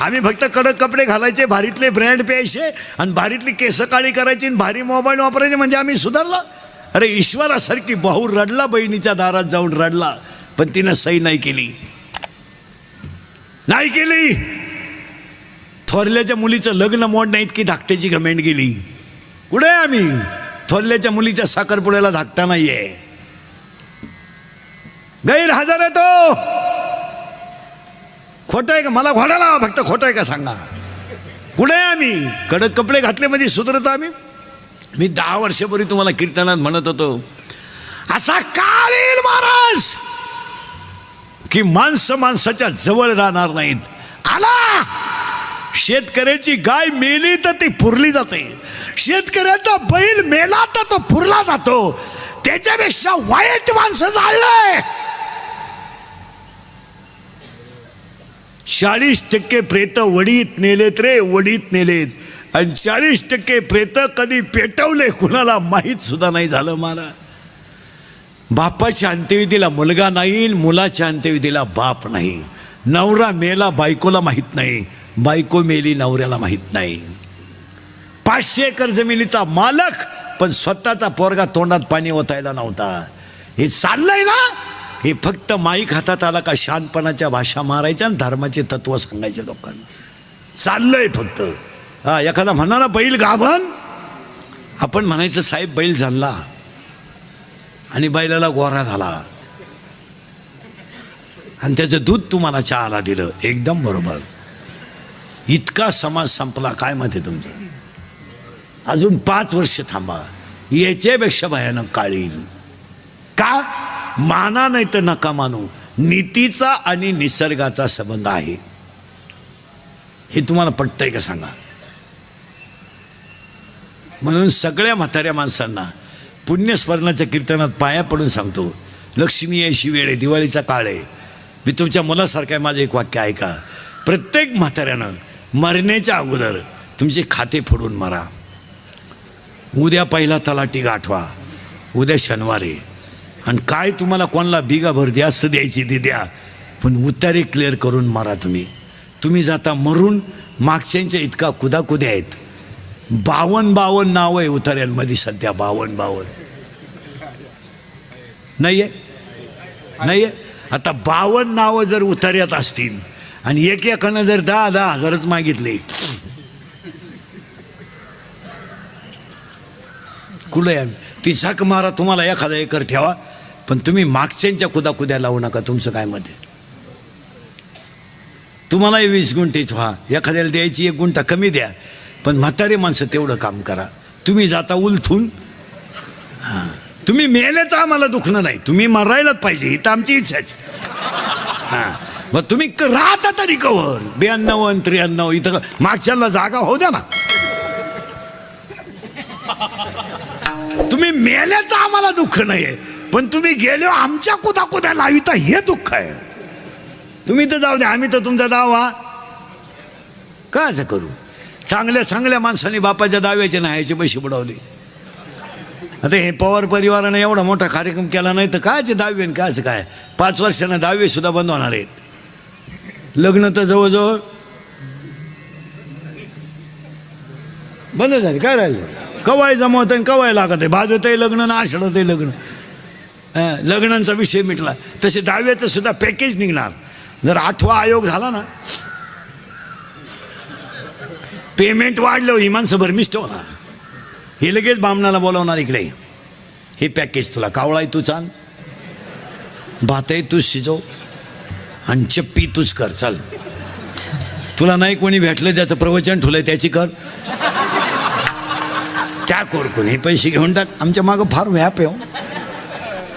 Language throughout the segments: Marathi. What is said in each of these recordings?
आम्ही फक्त कडक कपडे घालायचे, भारीतले ब्रँड प्यायचे आणि भारीतली केस काळी करायची आणि भारी मोबाईल वापरायचे, म्हणजे आम्ही सुधारला? अरे ईश्वरासारखी भाऊ रडला, बहिणीच्या दारात जाऊन रडला, पण तिनं सही नाही केली. नाही केली. थोरल्याच्या मुलीचं लग्न मोडण्या इतकी धाकट्याची घमेंड गेली. कुठे आम्ही? थोरल्याच्या मुलीच्या साखरपुड्याला धाकटा नाहीये. गैरहजर आहे तो. खोटं आहे का? मला घोडा लावा फक्त, खोटं आहे का सांगा. कुठे आम्ही? कडक कपडे घातले म्हणजे सुधरतो आम्ही? मी 10 वर्षापूर्वी तुम्हाला कीर्तनात म्हणत होतो, असा काळ येईल महाराज की माणसं माणसाच्या जवळ राहणार नाहीत. आला. शेतकऱ्याची गाय मेली तर ती पुरली जाते, शेतकऱ्याचा बैल मेला तर तो पुरला जातो. त्याच्यापेक्षा वाईट माणसं जाळलंय. 40% प्रेत वडीत नेलेत रे, वडीत नेलेत. आणि 40% प्रेत कधी पेटवले कुणाला माहीत सुद्धा नाही झालं. मला बापाच्या अंत्यविधीला मुलगा नाही, मुलाच्या अंत्यविधीला बाप नाही. नवरा मेला बायकोला माहीत नाही, बायको मेली नवऱ्याला माहीत नाही. 500 एकर जमिनीचा मालक पण स्वतःचा पोरगा तोंडात पाणी ओतायला नव्हता. हे चाललंय ना. हे फक्त माईक हातात आला का शहाणपणाच्या भाषा मारायच्या आणि धर्माचे तत्व सांगायचे लोकांना. चाललंय फक्त. हा, एखादा म्हणा बैल गाभण, आपण म्हणायचं साहेब बैल झाला आणि बैलाला गोरा झाला आणि त्याचं दूध तुम्हाला चहाला दिलं. एकदम बरोबर. इतका समाज संपला. काय मत आहे तुमचं? अजून 5 वर्ष थांबा, याच्यापेक्षा भयानक काळ येईल. का? माना नाही तर नका मानू, नीतीचा आणि निसर्गाचा संबंध आहे. हे तुम्हाला पटतंय का सांगा? म्हणून सगळ्या म्हाताऱ्या माणसांना पुण्यस्मरणाच्या कीर्तनात पाया पडून सांगतो, लक्ष्मी यायची वेळ आहे, दिवाळीचा काळ आहे. मी तुमच्या मुलासारखं आहे. माझं एक वाक्य ऐका. प्रत्येक म्हाताऱ्यानं मरण्याच्या अगोदर तुमचे खाते फोडून मरा. उद्या पहिला तलाठी गाठवा, उद्या शनिवार आहे. आणि काय तुम्हाला कोणाला बिगाभर द्या, असं द्यायची ती द्या, पण उतारे क्लिअर करून मारा. तुम्ही जाता मरून. मागच्यांच्या इतका कुदाकुद्या आहेत. 52 नाव आहे उतार्यांमध्ये सध्या. 52 नाही आहे. आता 52 नावं जर उतार्यात असतील आणि एकानं जर 10,000 हजारच मागितले, कुठे ती झक मारा. तुम्हाला 1,000 एकर ठेवा, पण तुम्ही मागच्यांच्या कुदाकुद्या लावू नका. तुमचं काय मत आहे? तुम्हालाही 20 गुंठेच व्हा, एखाद्याला द्यायची 1 गुंठा कमी द्या, पण म्हातारे माणसं तेवढं काम करा. तुम्ही जाता उलथून. हां, तुम्ही मेल्याचं आम्हाला दुखणं नाही, तुम्ही मरायलाच पाहिजे ही तर आमची इच्छाच. हां, मग तुम्ही राहता तरी कवर 92 आणि 93 इथं मागच्याला जागा होऊ द्या ना. तुम्ही मेल्याचं आम्हाला दुःख नाही आहे, पण तुम्ही गेलो आमच्या कुदाकुद्या लाविता हे दुःख आहे. तुम्ही तर जाऊ द्या, आम्ही तर तुमचा दावा का असं करू. चांगल्या माणसांनी बापाच्या दाव्याचे नाहायचे पैसे बुडवले. आता हे पवार परिवाराने एवढा मोठा कार्यक्रम केला नाही तर कायचे दावे आणि कायचं काय. 5 वर्षांना दावे सुद्धा बंद होणार आहेत. लग्न तर जवळजवळ बंद झाले. काय राहिलं? कवाय जमवत आहे, कवाय लागत आहे, भाजत आहे लग्न ना आषाढत आहे लग्न. लग्नांचा विषय मिटला. तसे दाव्याचं सुद्धा पॅकेज निघणार. जर 8वा आयोग झाला ना, पेमेंट वाढलं ही माणसं भरमिष्ट होणार. हे लगेच बामणाला बोलावणार, इकडे हे पॅकेज तुला. कावळाय तू चाल, भातही तूच शिजव आणि चप्पी तूच कर. चाल, तुला नाही कोणी भेटलं त्याचं प्रवचन ठुलंय त्याची कर. त्या कोरकून हे पैसे घेऊन टाक. आमच्या मागं फार व्याप आहे.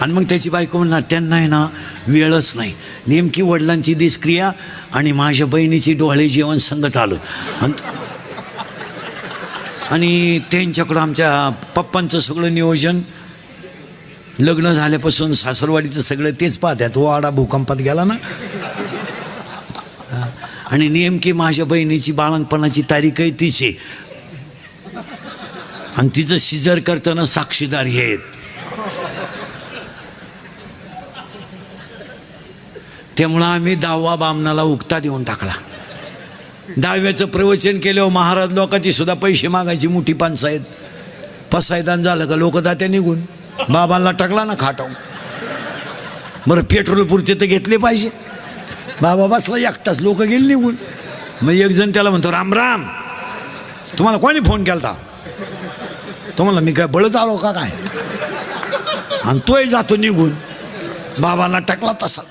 आणि मग त्याची बायको म्हणणार त्यांना आहे ना वेळच नाही. नेमकी वडिलांची दिसक्रिया आणि माझ्या बहिणीची डोळे जेवण संग चालू. आणि त्यांच्याकडं आमच्या पप्पांचं सगळं नियोजन. लग्न झाल्यापासून सासरवाडीचं सगळं तेच पाहतात. वाडा भूकंपात गेला ना. आणि नेमकी माझ्या बहिणीची बाळंतपणाची तारीख आहे तिची, आणि तिचं सिजर करताना साक्षीदार हे आहेत. त्यामुळं आम्ही 10वा बामणाला उक्ता देऊन टाकला. दहाव्याचं प्रवचन केल्यावर महाराज लोकांची सुद्धा पैसे मागायची मोठी पंचायत. पसायदान झालं का लोक दात्या निघून. बाबांना टाकला ना खाटाव. बरं पेट्रोल पुरते तर घेतले पाहिजे. बाबा बसला एकटाच, लोक गेले निघून. मग एक जण त्याला म्हणतो, राम राम, तुम्हाला कोणी फोन केला? तो म्हणला, मी काय बळत आलो का काय? आणि तोही जातो निघून. बाबांना टाकला तसा.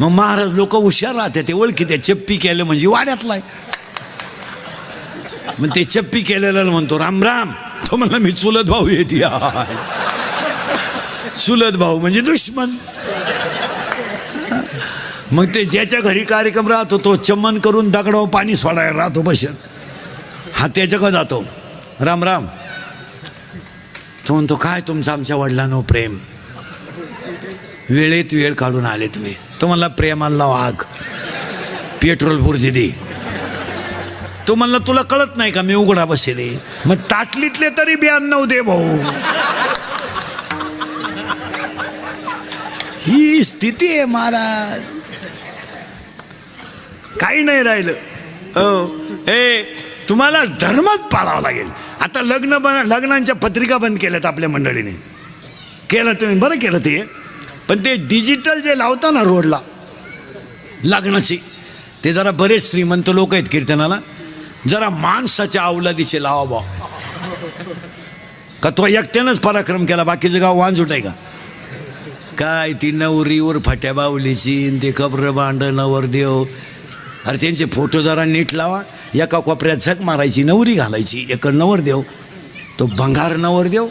मग महाराज लोक हुशार राहते, ते ओळखी त्या चप्पी केलं म्हणजे वाड्यातलाय. मग ते चप्पी केलेला म्हणतो, राम राम. तो म्हणला, मी चुलत भाऊ येते. चुलत भाऊ म्हणजे दुश्मन. मग ते ज्याच्या घरी कार्यक्रम राहतो तो चमन करून दगडावर पाणी सोडायला राहतो बसत. हा त्याच्याकडे जातो, राम राम. तो म्हणतो, काय तुमचं आमच्या वडिलांनो प्रेम, वेळेत वेळ काढून आले तुम्ही. तो म्हणला, प्रेमाला वाघ, पेट्रोल पुरते दे. तो म्हणला, तुला कळत नाही का मी उघडा बसेले? मग ताटलीतले तरी 92 दे भाऊ. ही स्थिती आहे महाराज. काही नाही राहिलं. तुम्हाला धर्मच पाळावा लागेल. आता लग्नांच्या पत्रिका बंद केल्यात आपल्या मंडळीने. केलं तुम्ही, बरं केलं ते. पण ते डिजिटल जे लावता ना रोडला लग्नाचे, ते जरा बरेच श्रीमंत लोक आहेत कीर्तनाला, जरा माणसाच्या अवलादीचे लावा बा. का तो एकट्यानंच पराक्रम केला, बाकीचं गाव वांझुट आहे का काय? ती नवरीवर फाट्या बावलीची, ते कब्र बांड नवरदेव. अरे त्यांचे फोटो जरा नीट लावा. एका कोपऱ्यात झक मारायची, नवरी घालायची, एक नवरदेव, तो भंगार नवरदेव.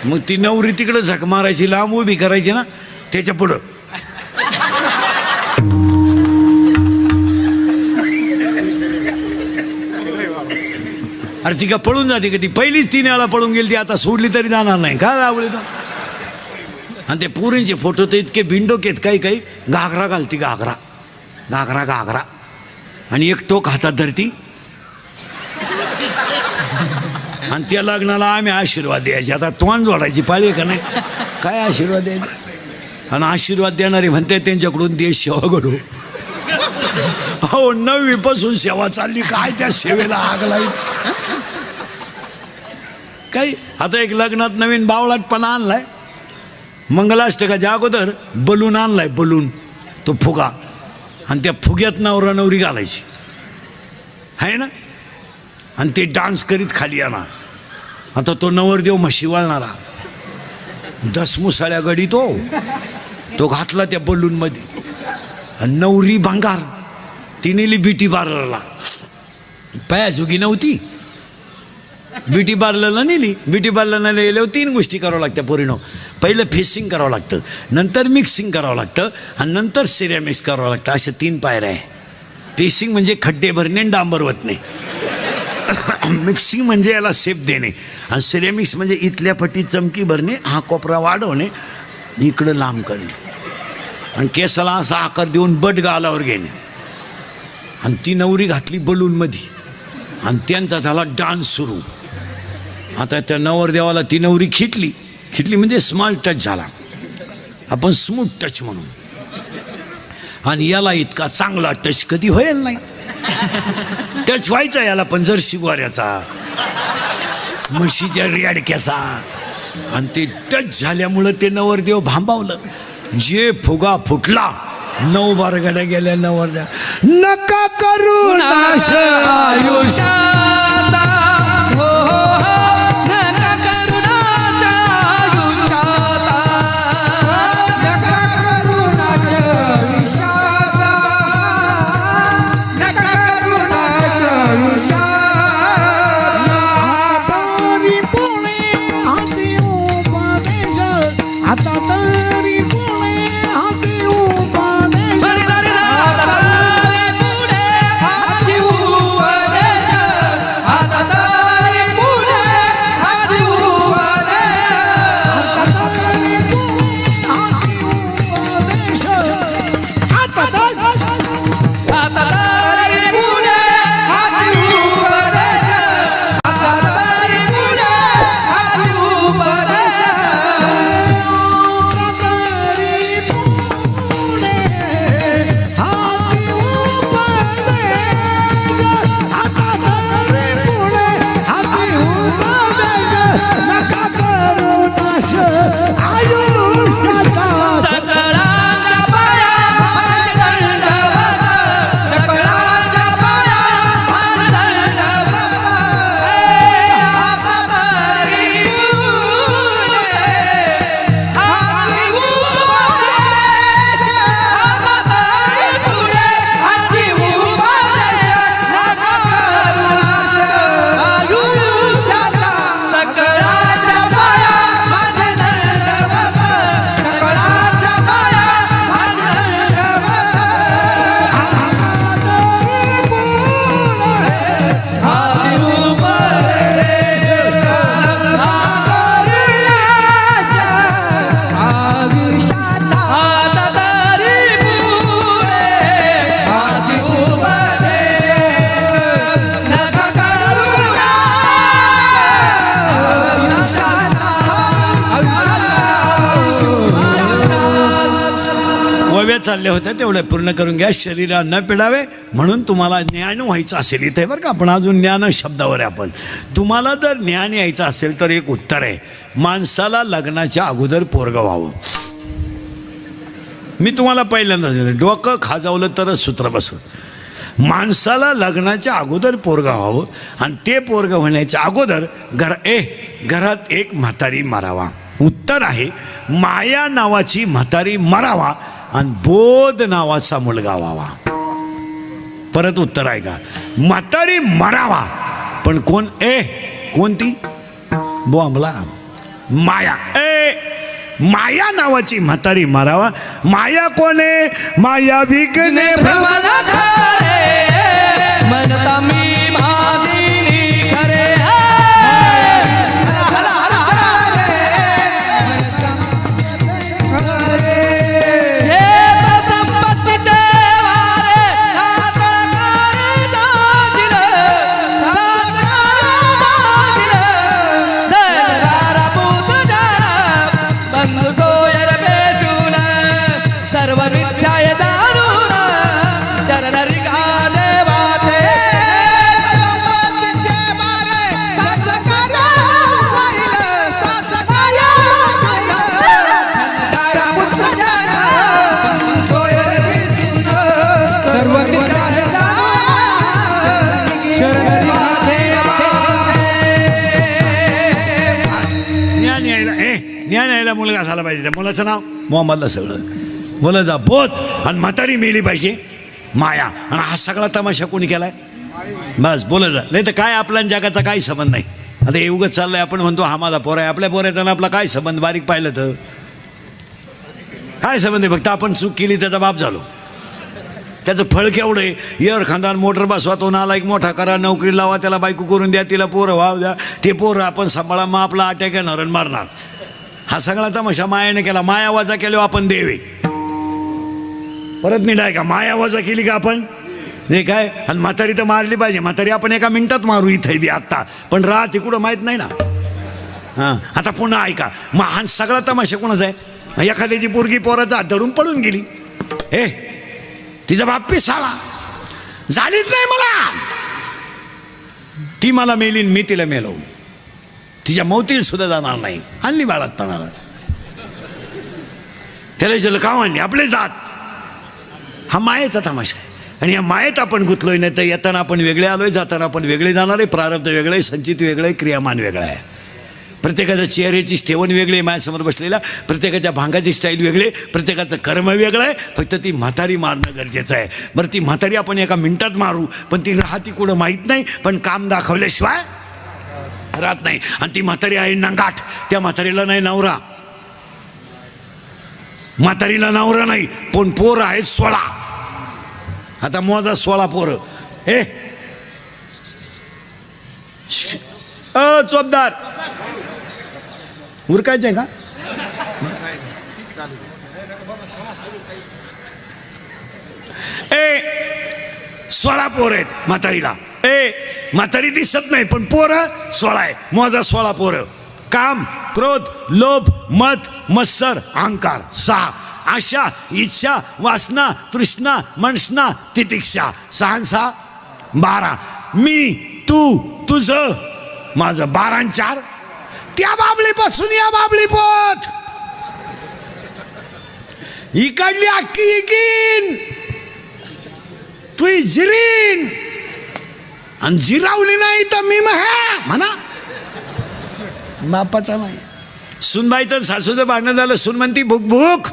मग ती नवरी तिकडं झक मारायची, लांब उभी करायची ना त्याच्या पुढं. अरे ती का पळून जाते का? ती पहिलीच 3 वेळा पळून गेली, ती आता सोडली तरी जाणार नाही का आवडे तर. आणि ते पोरींचे फोटो तर इतके बिंडोकेत, काही काही घागरा घालती, घागरा घागरा घागरा, आणि एक टोक हातात धरती. आणि त्या लग्नाला आम्ही आशीर्वाद द्यायचे. आता तोंड जोडायची पाळी का नाही? काय आशीर्वाद द्यायचे? आणि आशीर्वाद देणारे म्हणते त्यांच्याकडून देश सेवा घडू. हो, 9वी पासून सेवा चालली, काय त्या सेवेला आग लाईत काही. आता एक लग्नात नवीन बावळाटपणा आणलाय. मंगलाष्टकाच्या अगोदर बलून आणलाय, बलून, तो फुगा, आणि त्या फुग्यात नवरा नवरी घालायची आहे ना, आणि ते डान्स करीत खाली येणार. आता तो नवरदेव म्हशी वाळणारा, 10 मुसाळ्या गडी तो घातला त्या बलून मध्ये. आणि नवरी भांगार, ती नेली ब्युटी पार्लरला. पायाजुगी नव्हती, ब्युटी पार्लरला नेली. ब्युटी पार्लरला नेल्यावर 3 गोष्टी करावं लागत्या पोरीनो. पहिलं फेसिंग करावं लागतं, नंतर मिक्सिंग करावं लागतं, आणि नंतर सिरॅमिक्स करावं लागतं. अशा 3 पायऱ्या आहे. फेसिंग म्हणजे खड्डे भरणे आणि डांबर वतणे. मिक्सिंग म्हणजे याला शेप देणे, आणि सिरेमिक्स म्हणजे इथल्या पट्टी चमकी भरणे, हा कोपरा वाढवणे, इकडं लांब करणे, आणि केसाला असा आकार देऊन बट गालावर घेणे. आणि ती नवरी घातली बलूनमध्ये, आणि त्यांचा झाला डान्स सुरू. आता त्या नवरदेवाला ती नवरी खिटली म्हणजे स्मॉल टच झाला, आपण स्मूथ टच म्हणून. आणि याला इतका चांगला टच कधी होईल नाही. टच व्हायचा याला पण जर्सी गोऱ्याचा, म्हशीच्या रेडक्याचा. आणि ते टच झाल्यामुळं ते नवरदेव भांबावलं. जे फुगा फुटला, 9 बारगड्या गेल्या नवरदेव. नका करू नाश आयुष्यात, ओव्या चालल्या होत्या तेवढ्या पूर्ण करून घ्या. शरीराला न पिडावे म्हणून तुम्हाला ज्ञान व्हायचं असेल, इथे बरं का आपण अजून ज्ञान शब्दावर आहे आपण. तुम्हाला जर ज्ञान यायचं असेल तर एक उत्तर आहे, माणसाला लग्नाच्या अगोदर पोरगं व्हावं. मी तुम्हाला पहिल्यांदा डोकं खाजावलं तरच सूत्र बसत. माणसाला लग्नाच्या अगोदर पोरगं व्हावं आणि ते पोरगं होण्याच्या अगोदर घरात एक म्हातारी मारावा. उत्तर आहे माया नावाची म्हातारी मरावा आणि बोध नावाचा मुलगा व्हावा. परत उत्तर आहे का, म्हातारी मरावा पण कोण कोणती बोंबला माया. माया नावाची म्हातारी मारावा. माया कोणे, माया विकने मनता मी भादिनी खरे. ज्ञान यायला मुलगा झाला पाहिजे. त्या मुलाचं नाव मोहम्मदला सगळं मुलाचा बोध आणि म्हातारी मिळली पाहिजे माया. आणि हा सगळा तमाशा कोणी केलाय, बस बोलत जा. नाही तर काय आपल्या जगाचा काही संबंध नाही. आता हे उगत चाललंय, आपण म्हणतो हा माझा पोर आहे, आपल्या पोराचा ना आपला काय संबंध, बारीक पाहिलं तर काय संबंध आहे. फक्त आपण चूक केली त्याचा बाप झालो. त्याचं फळ केवढं आहे, एअर खानदान मोटर बसवा, तो नाला एक मोठा करा, नोकरी लावा, त्याला बायको करून द्या, तिला पोरं व्हाव द्या, ते पोरं आपण सांभाळा, मग आपला अटॅक येणार मारणार. हा सगळा तमाशा मायाने केला. माया वजा केलो आपण देवे. परत नीट आहे का, माया वजा केली का आपण हे काय. आणि म्हातारी तर मारली पाहिजे. म्हातारी आपण एका मिनिटात मारू इथे बी आत्ता, पण राहते कुठं माहीत नाही ना. हां आता पुन्हा ऐका, मग हा सगळा तमाशा कोणाचा आहे. एखाद्याची पोरगी पोराचा हात धरून पळून गेली, तिचा बाप पिसाळा झालीच नाही मला, ती मला मेलीन मी तिला मेलो, तिच्या मौतीला सुद्धा जाणार नाही. आणली बाळात पणाला, त्याला जल का आणली आपले जात. हा मायेचा तमाशा आहे. आणि या मायेत आपण गुंतलोय. नाही तर येताना आपण वेगळे आलोय, जाताना आपण वेगळे जाणार आहे. प्रारब्ध वेगळं आहे, संचित वेगळं आहे, क्रियामान वेगळं आहे. प्रत्येकाच्या चेहऱ्याची ठेवण वेगळी आहे माझ्यासमोर बसलेला, प्रत्येकाच्या भांगाची स्टाईल वेगळी, प्रत्येकाचं कर्म वेगळं आहे. फक्त ती म्हातारी मारणं गरजेचं आहे. बरं ती म्हातारी आपण एका मिनिटात मारू, पण ती राहती कुठं माहीत नाही. पण काम दाखवल्याशिवाय राहत नाही. आणि ती म्हातारी आहे नंगाट. त्या म्हातारीला नाही नवरा, म्हातारीला नवरा नाही, पण पोर आहेत 16. आता मोजा 16 पोरं. चोपदार उरकायचंय का. 16 पोर आहेत म्हातारीला. म्हातारी दिसत नाही पण पोरं 16 आहे. मोजा 16 पोरं. काम, क्रोध, लोभ, मत, मत्सर, अहंकार 6. आशा, इच्छा, वासना, तृष्णा, मनसना, तितिक्षा 6 12. मी, तू, तुझं, माझं 12 आणि 4. त्या बाबलीपासून या बाबली पोत इकडली अख्खी इकीन तू जिरीन आणि जिरावली नाही तर मी म्हणा बापाचा नाही. सुनबाईचं सासूचं भांडण झालं. सून म्हणती भूक भूक,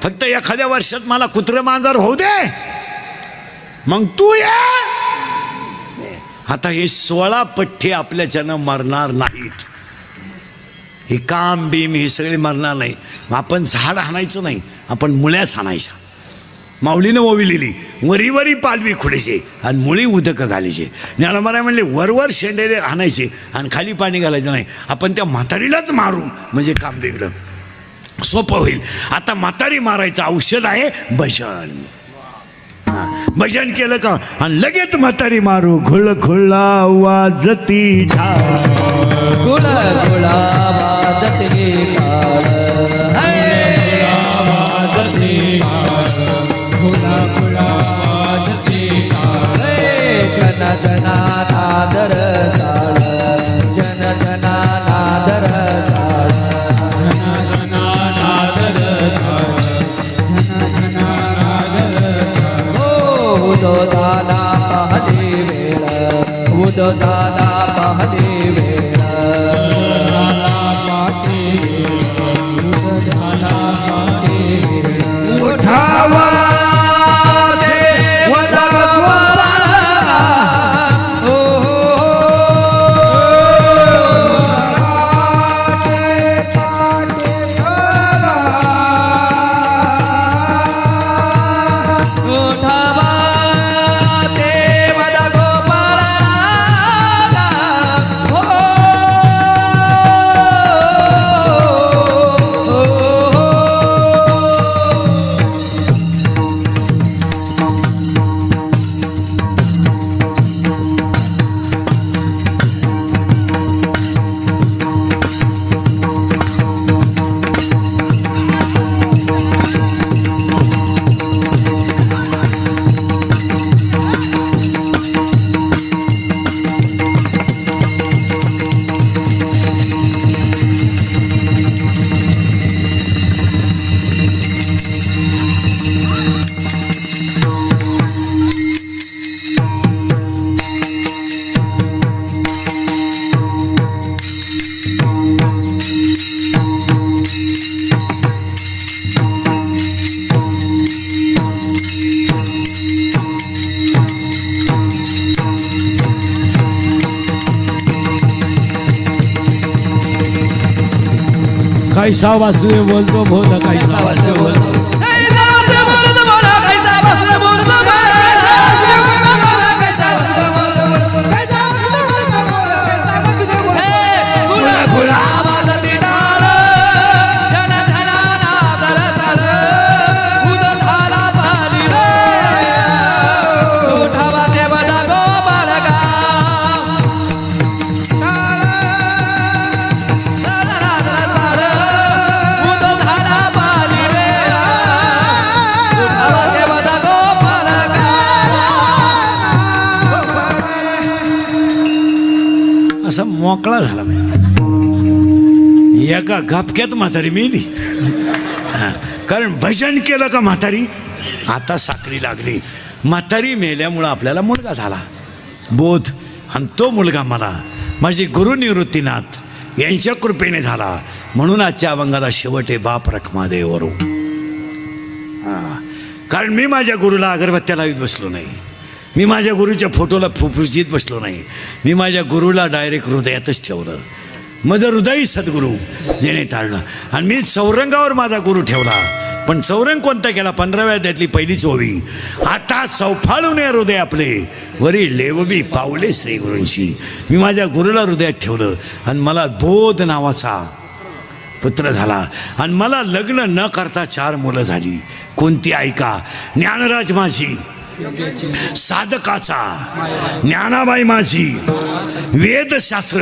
फक्त एखाद्या वर्षात मला कुत्र मांजर होऊ दे, मग तू ये. आता हे 16 पठ्ठे आपल्याच्यानं मरणार नाहीत. हे काम बीम हे सगळे मरणार नाही. आपण झाड हाणायचं नाही, आपण मुळ्याच हाणायच्या. माऊलीनं ओविलेली वरी वरी पालवी खुडायचे आणि मुळी उदक घालायचे. ज्ञानोबा म्हणले वरवर शेंडेले हाणायचे आणि खाली पाणी घालायचं नाही. आपण त्या म्हातारीलाच मारू म्हणजे काम वेगळं सोपं होईल. आता म्हातारी मारायचं औषध आहे भजन. भजन केलं का आणि लगेच म्हातारी मारू. खुळ खुळा वाजती खुळ खुळा वाजती उदोदाना पहली वेळ उदोदाना पहली वेळ उठावा कैसा वासुदेव बोलतो बोल कैसा वासुदेव बोलतो असा मोकळा झाला एका गपक्यात म्हातारी मेली. कारण भजन केलं का म्हातारी आता साखळी लागली. म्हातारी मेल्यामुळं आपल्याला मुलगा झाला बोध, आणि तो मुलगा मला माझे गुरु निवृत्तीनाथ यांच्या कृपेने झाला. म्हणून आजच्या अभंगाला शेवटे बाप रखमादेव वरू. कारण मी माझ्या गुरुला अगरबत्त्या लावीत बसलो नाही, मी माझ्या गुरुच्या फोटोला फुफुशीत बसलो नाही, मी माझ्या गुरुला डायरेक्ट हृदयातच ठेवलं. माझं हृदयी सद्गुरू जेणे ताळलं. आणि मी चौरंगावर माझा गुरु ठेवला. पण चौरंग कोणता केला? 15व्या अध्यायातली पहिलीच ओवी. आता चौफाळून हृदय आपले वरी लेवबी पावले श्री गुरूंशी. मी माझ्या गुरुला हृदयात ठेवलं आणि मला बोध नावाचा पुत्र झाला. आणि मला लग्न न करता 4 मुलं झाली. कोणती ऐका? ज्ञानराज माझी साधकाचा, ज्ञानाबाई माझी वेदशास्त्र.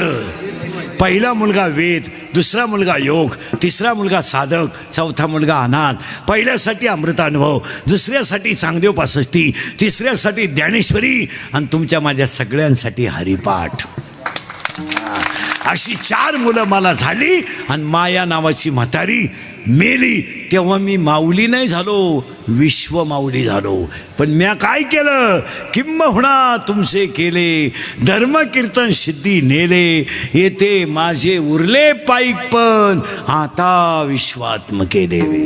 पहिला मुलगा वेद, दुसरा मुलगा योग, तिसरा मुलगा साधक, चौथा मुलगा अनाथ. पहिल्यासाठी अमृतानुभव, दुसऱ्यासाठी चांगदेव 65, तिसऱ्यासाठी ज्ञानेश्वरी आणि तुमच्या माझ्या सगळ्यांसाठी हरिपाठ. अशी 4 मुलं मला झाली. आणि माया नावाची म्हातारी मेली. तेव्हा मी माऊली नाही झालो, विश्व माऊली झालो. पण म्या काय केलं? किंबहुना तुमचे केले धर्म कीर्तन सिद्धी नेले. येते माझे उरले पाईक पण आता विश्वात्मके देवे.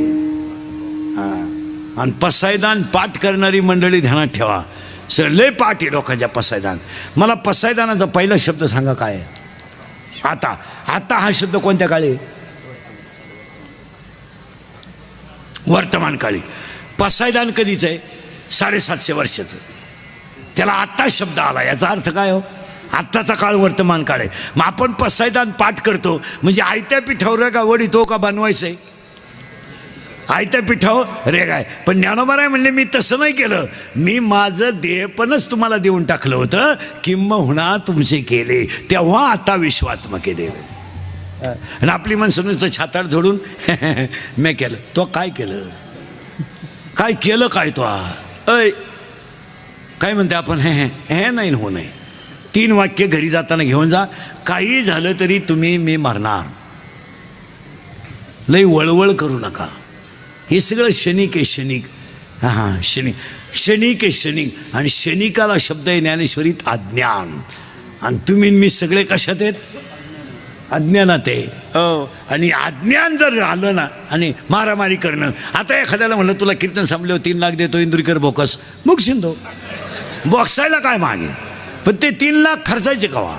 आणि पसायदान पाठ करणारी मंडळी ध्यानात ठेवा. सर लय पाठ आहे लोकांच्या पसायदान. मला पसायदानाचा पहिला शब्द सांगा काय आहे? आता आता हा शब्द कोणत्या काळी? वर्तमान काळी. पसायदान कधीच आहे? 750 वर्षाचं. त्याला आत्ता शब्द आला. याचा अर्थ काय हो? आत्ताचा काळ वर्तमान काळ आहे. मग आपण पसायदान पाठ करतो म्हणजे आयत्या पिठावर का वडीतो का बनवायचं आहे? आयत्या पिठावर रे काय. पण ज्ञानोबा म्हणले मी तसं नाही केलं, मी माझं देहपणच तुम्हाला देऊन टाकलं होतं. किंबहुना तुमचे केले तेव्हा आता विश्वात्मके देवे. आणि आपली माणसं नुसतं छाताड झोडून मी केलं. तो काय केलं? काय केलं काय? तो अय काय म्हणते आपण? हे नाही हो नाही. 3 वाक्य घरी जाताना घेऊन जा. काही झालं तरी तुम्ही मी मरणार. लई वळवळ करू नका. हे सगळं क्षणिक आहे, क्षणिक. हां क्षणिक. क्षणिक आहे क्षणिक. आणि क्षणिकाला शब्द आहे ज्ञानेश्वरीत अज्ञान. आणि तुम्ही मी सगळे कशात आहेत? अज्ञानात आहे. आणि अज्ञान जर आलं ना आणि मारामारी करणं. आता एखाद्याला म्हणलं तुला कीर्तन संपल्यावर 3 लाख देतो इंदुरीकर बोकस, मुगशील तो. बॉक्सायला काय मागे, पण ते 3 लाख खर्चायचे कवा?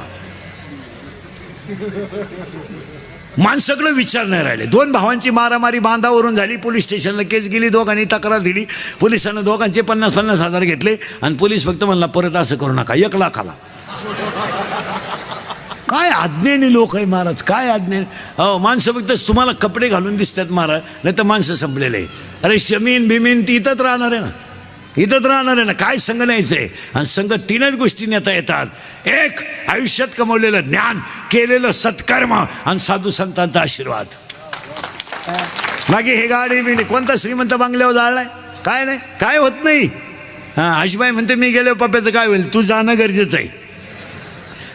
माणसाकडे विचार नाही राहिले. 2 भावांची मारामारी बांधावरून झाली, पोलीस स्टेशनला केस गेली, दोघांनी तक्रार दिली, पोलिसांना दोघांचे 50-50 हजार घेतले आणि पोलीस फक्त म्हणला परत असं करू नका, 1 लाखाला. काय अज्ञानी लोक आहे महाराज, काय अज्ञानी. माणसं फक्त तुम्हाला कपडे घालून दिसतात महाराज, नाही तर माणसं संपलेले आहे. अरे शमीन बिमीन ती इथंच राहणार आहे ना, इथंच राहणार आहे ना. काय संघ न्यायचं आहे? आणि संघ 3च गोष्टी नेता येतात. एक, आयुष्यात कमवलेलं ज्ञान, केलेलं सत्कर्म आणि साधू संतांचा आशीर्वाद. बाकी हे गाडी बिडी कोणता श्रीमंत बांगल्यावर जाळलाय? काय नाही, काय होत नाही. आशीबाई म्हणते मी गेलो पप्प्याचं काय होईल? तू जाणं गरजेचं आहे.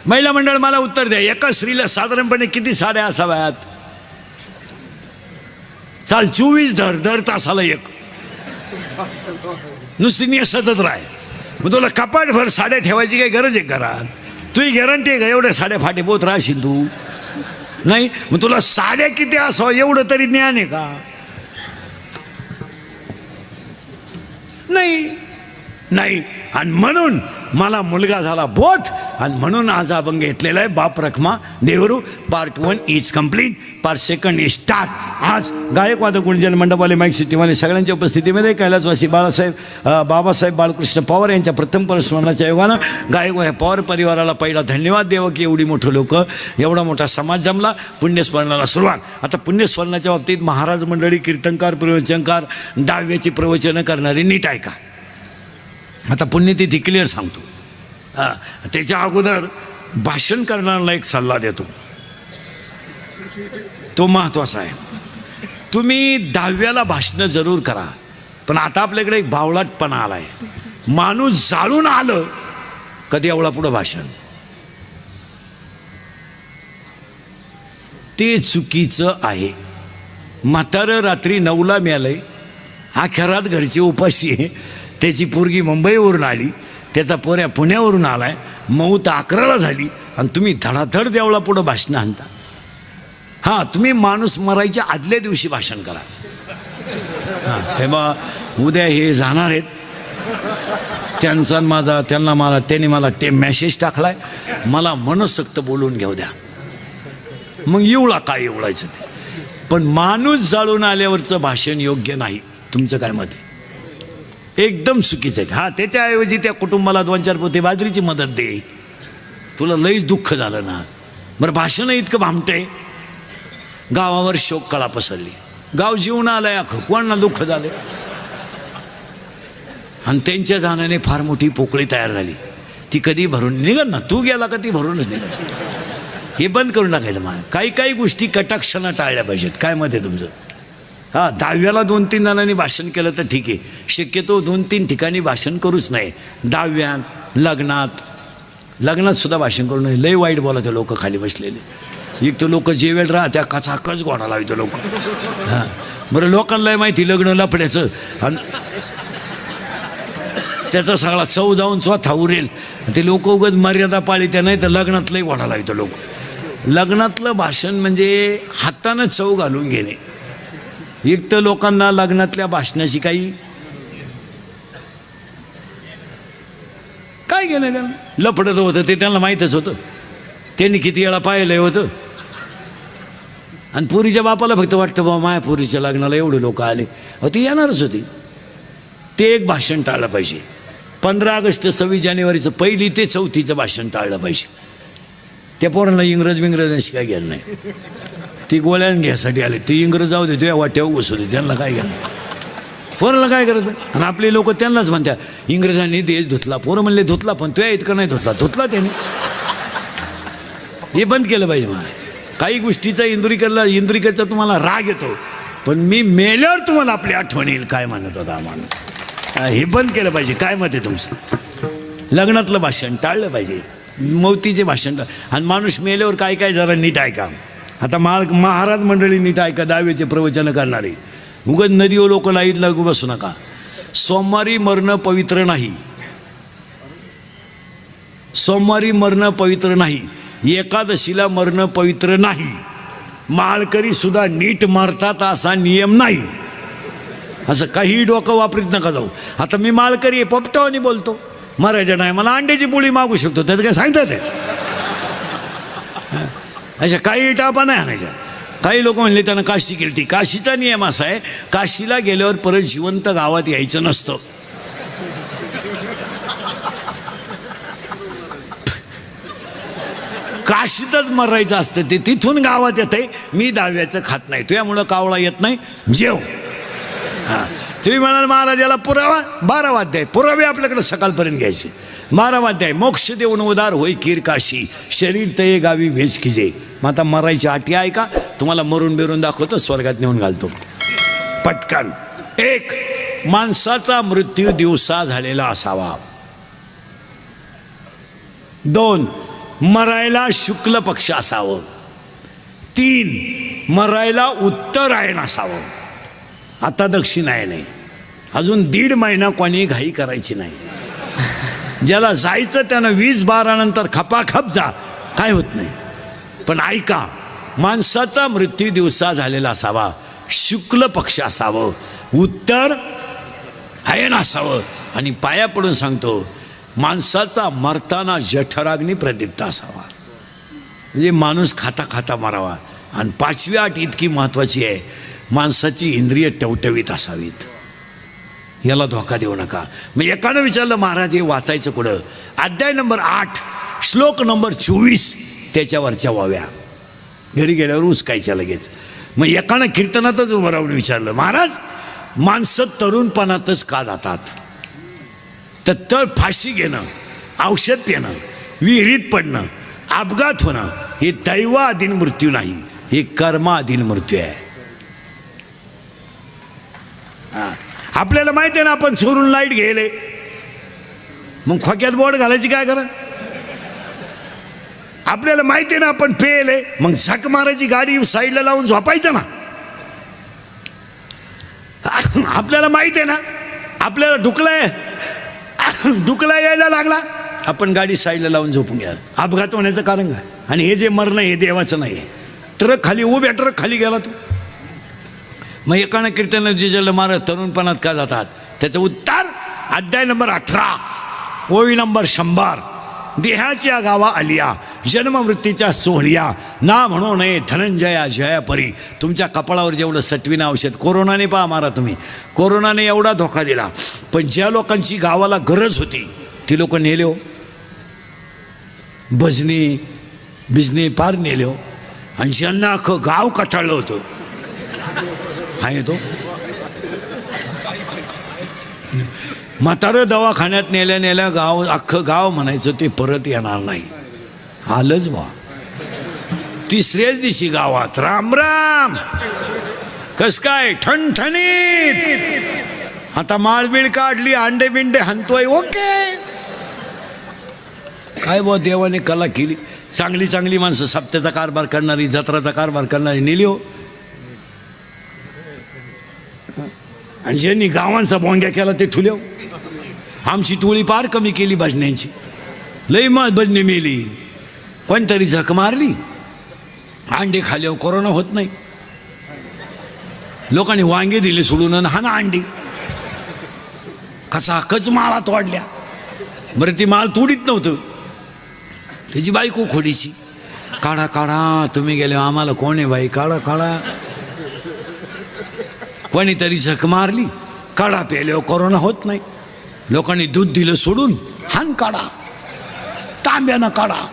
महिला मंडळ मला उत्तर द्या, एका स्त्रीला साधारणपणे किती साड्या असाव्यात? चाल 24 दर तासाला 1. नुसती नेसतच राह. मग तुला कपाटभर साड्या ठेवायची काही गरज आहे घरात? तुझी गॅरंटी आहे का एवढ्या साड्या फाटे बोत राहशील तू? नाही. मग तुला साड्या किती असावं एवढं तरी ज्ञान आहे का? नाही नाही. आणि म्हणून मला मुलगा झाला बोध, आणि म्हणून आज अभंग घेतलेला आहे. बाप रखमा देवरू part 1 is complete, part 2 is start. आज गायक वादक गुंजन मंडपवाले माईक सिटीवाले सगळ्यांच्या उपस्थितीमध्ये कैलासवासी बाबासाहेब बाळकृष्ण पवार यांच्या प्रथम परस्मरणाच्या योगानं गायक व ह्या पवार परिवाराला पहिला धन्यवाद द्यावं की एवढी मोठं लोक, एवढा मोठा समाज जमला. पुण्यस्मरणाला सुरुवात. आता पुण्यस्मरणाच्या बाबतीत महाराज मंडळी, कीर्तनकार, प्रवचनकार, दहाव्याची प्रवचनं करणारी नीट ऐका. आता पुण्यतिथी क्लिअर सांगतो. त्याच्या अगोदर भाषण करणाऱ्याला एक सल्ला देतो, तो महत्त्वाचा आहे. तुम्ही 10व्याला भाषणं जरूर करा, पण आता आपल्याकडे एक बावळटपणा आलाय. माणूस जाळून आलं कधी एवढा पुढं भाषण, ते चुकीचं आहे. म्हातारं रात्री 9ला मिळालंय, अखेरात घरची उपाशी आहे, त्याची पोरगी मुंबईवरून आली, त्याचा पोऱ्या पुण्यावरून आलाय, मौत 11ला झाली, आणि तुम्ही धडाधड देवळा पुढं भाषण आणता. हां, तुम्ही माणूस मरायच्या आदल्या दिवशी भाषण करा. हां, हे बा उद्या हे जाणार आहेत, त्यांचा माझा त्यांना मला त्यांनी मला मेसेज टाकलाय, मला मनसक्त बोलून घेऊ द्या. मग एवढा काय एवढायचं ते. पण माणूस जाळून आल्यावरचं भाषण योग्य नाही. तुमचं काय मत आहे? एकदम चुकीचं आहे. हां, त्याच्याऐवजी त्या कुटुंबाला 2-4 पोते बाजरीची मदत दे. तुला लईच दुःख झालं ना. बरं, भाषण इतकं भामटंय, गावावर शोक कळा पसरली, गाव जीवन आलंय अख्खं, कोणाला दुःख झालं. आणि त्यांच्या जाण्याने फार मोठी पोकळी तयार झाली. ती कधी भरून निघत ना, तू गेला का ती भरूनच निघत. हे बंद करून टाकायचं. मला काही गोष्टी कटाक्षानं टाळल्या पाहिजेत. काय मत आहे तुमचं? हां, 10व्याला 2-3 जणांनी भाषण केलं तर ठीक आहे. शक्यतो 2-3 ठिकाणी भाषण करूच नाही. 10व्यात, लग्नात सुद्धा भाषण करू नये. लय वाईट बोलायचं लोक खाली बसलेले. एक तर लोक जेवेल राहत्या कचाकच गोडा लावतो लोक. हां, बरं, लोकांना माहिती लग्न लफड्याचं, आणि त्याचा सगळा चव जाऊन चौथा उरेल. ते लोक उगत मर्यादा पाळीत्या, नाही तर लग्नातलंही गोडा लावतो लोक. लग्नातलं भाषण म्हणजे हातानं चव घालून घेणे. एक तर लोकांना लग्नातल्या भाषणाशी काही काय घेणं त्यांना. लफडत होतं ते त्यांना माहीतच होतं, त्यांनी किती वेळा पाहिलं होतं. आणि पुरीच्या बापाला फक्त वाटतं बाबा माया पुरीच्या लग्नाला एवढे लोक आले, अहो ती येणारच होती. ते एक भाषण टाळलं पाहिजे. 15 ऑगस्ट 26 जानेवारीचं 1 ते 4 भाषण टाळलं पाहिजे. त्या पोरांना इंग्रजांशी काय घ्यायला नाही. ती गोळ्यान घ्यायसाठी आले, ते इंग्रज जाऊ दे, तुझ्या वाट्यावर घुसवले, त्यांना काय घ्या. पोराला काय करायचं? आणि आपले लोक त्यांनाच म्हणतात इंग्रजांनी देश धुतला. पोरं म्हणले धुतला, पण तुझ्या इतकं नाही धुतला त्याने. हे बंद केलं पाहिजे. मला काही गोष्टीचा इंदुरीकरचा तुम्हाला राग येतो, पण मी मेल्यावर तुम्हाला आपली आठवण येईल काय म्हणत होता माणूस. हे बंद केलं पाहिजे. काय मत आहे तुमचं? लग्नातलं भाषण टाळलं पाहिजे, मौतीचे भाषण. आणि माणूस मेल्यावर काय जरा नीट ऐका. आता महाराज मंडळी नीट ऐका. 10वेचे प्रवचन करणारे उगत नदीवर लोक लाईत लागू बसू नका. सोमवारी मरणं पवित्र नाही, सोमवारी मरणं पवित्र नाही, एकादशीला मरणं पवित्र नाही, माळकरी सुद्धा नीट मरतात असा नियम नाही. असं काही डोकं वापरीत नका जाऊ. आता मी माळकरी आहे, पोपटावानी बोलतो, मरायचं नाही, मला अंड्याची पोळी मागू शकतो, त्याचं काय सांगतात ते? अशा काही टापा नाही आणायच्या. काही लोक म्हणले त्यानं काशी केली. काशीचा नियम असा आहे, काशीला गेल्यावर परत जिवंत गावात यायचं नसतं. काशीतच मरायचं असतं, ते तिथून गावात येतंय. मी दहाव्याचं खात नाही, तुझ्यामुळं कावळा येत नाही, जेव. हां, तुम्ही म्हणाल महाराजाला पुरावा, 12 वाद्य आहे. पुरावे आपल्याकडे सकाळपर्यंत घ्यायचे. 12 वाद्य आहे. मोक्ष देऊन उदार होई कीर काशी, शरीर तये गावी भेज किजे. मग आता मरायची आटी आहे का? तुम्हाला मरून बिरून दाखवतो, स्वर्गात नेऊन घालतो पटकन. 1, माणसाचा मृत्यू दिवसा झालेला असावा. 2, मरायला शुक्ल पक्ष असावं. 3, मरायला उत्तरायण असावं. आता दक्षिणायन आहे. अजून 1.5 महिना कोणी घाई करायची नाही. ज्याला जायचं त्यानं 20-12 नंतर खपाखप जा, काय होत नाही. पण ऐका, माणसाचा मृत्यू दिवसा झालेला असावा, शुक्ल पक्ष असावं, उत्तर आयन असावं, आणि पाया पडून सांगतो, माणसाचा मरताना जठराग्नी प्रदीप्त असावा. म्हणजे माणूस खाता खाता मरावा. आणि 5वी अट इतकी महत्त्वाची आहे, माणसाची इंद्रिय टवटवीत असावीत. याला धोका देऊ नका. मग एकानं विचारलं, महाराज हे वाचायचं कुठं? अध्याय नंबर 8 श्लोक नंबर 24 त्याच्यावरच्या वाव्या घरी गेल्यावर उचकायच्या लगेच. मग एकानं कीर्तनातच उभं राहून विचारलं, महाराज माणसं तरुणपणातच का जातात? तर फाशी घेणं, औषध पिणं, विहिरीत पडणं, अपघात होणं हे दैवाधीन मृत्यू नाही, हे कर्माधीन मृत्यू आहे. आपल्याला माहिती आहे ना, आपण चोरून लाईट घ्यायले, मग खोक्यात बोर्ड घालायची काय करा? आपल्याला माहिती आहे ना, आपण पेले, मग झक मारायची, गाडी साईडला लावून झोपायचं ना. आपल्याला माहिती आहे ना, आपल्याला ढुकला यायला लागला, आपण गाडी साईडला लावून झोपून घ्या. अपघात होण्याचं कारण काय? आणि हे जे मरणं हे देवाचं नाही आहे. ट्रक खाली उभ्या, ट्रक खाली गेला तो. मग एकानं कीर्तन जिजलं, महाराज तरुणपणात का जातात? त्याचं उत्तर अध्याय नंबर 18 ओळी नंबर 100. देहाच्या गावा आलिया, जन्ममृत्यूच्या सोहळ्या, ना म्हणू नये धनंजया जया परी. तुमच्या कपाळावर जेवढं सटवीनं औषध, कोरोनाने पहा मारा तुम्ही, कोरोनाने एवढा धोका दिला, पण ज्या लोकांची गावाला गरज होती ती लोक नेले हो, भजनी बिजनी पार नेले हो. आणि ज्यांना अख्खं गाव कटाळलं होतं, हा येतो म्हातारं दवाखान्यात नेल्या गाव, अख्खं गाव म्हणायचं ते परत येणार नाही. आलंच बा. 3ऱ्याच दिवशी गावात राम राम, कस काय ठणठणीत. आता माळबीळ काढली, अंडे बिंडे हंतोय, ओके. काय बा, देवाने कला केली. चांगली चांगली माणसं, सप्त्याचा कारभार करणारी, जत्राचा कारभार करणारी नेली हो. आणि ज्यांनी गावांचा बोंग्या केला ते ठुले हो. आमची टोळी पार कमी केली भजन्यांची, लई मग भजने मेली. कोणतरी झक मारली, अंडे खाल्यावर कोरोना होत नाही. लोकांनी वांगे दिले सोडून, हा ना अंडी कचाकच माळा तोडल्या. बरं ती माळ तोडीत नव्हतं, त्याची बायको खोडीची. काढा काढा, तुम्ही गेले आम्हाला कोण आहे बाई, काढा काढा. कोणीतरी झक मारली, काढा प्यायल्यावर कोरोना होत नाही. लोकांनी दूध दिलं सोडून, हान काढा, तांब्यानं काढा.